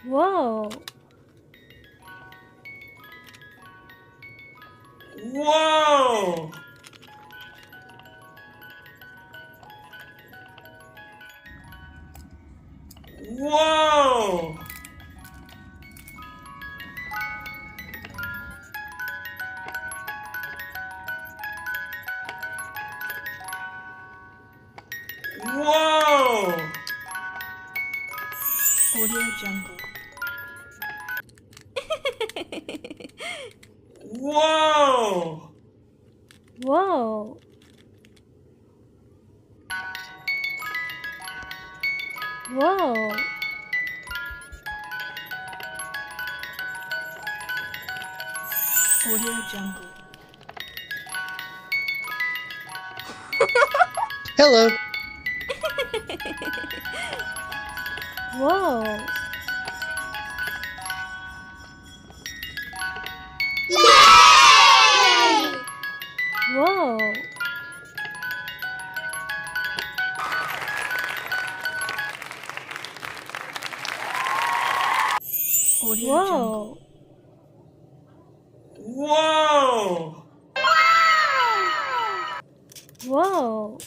Whoa! Whoa! Whoa! Whoa! Audio Jungle. Whoa! Whoa! Whoa! Audio Jungle. Hello. Whoa! Whoa! Audio Jungle. Whoa! Whoa!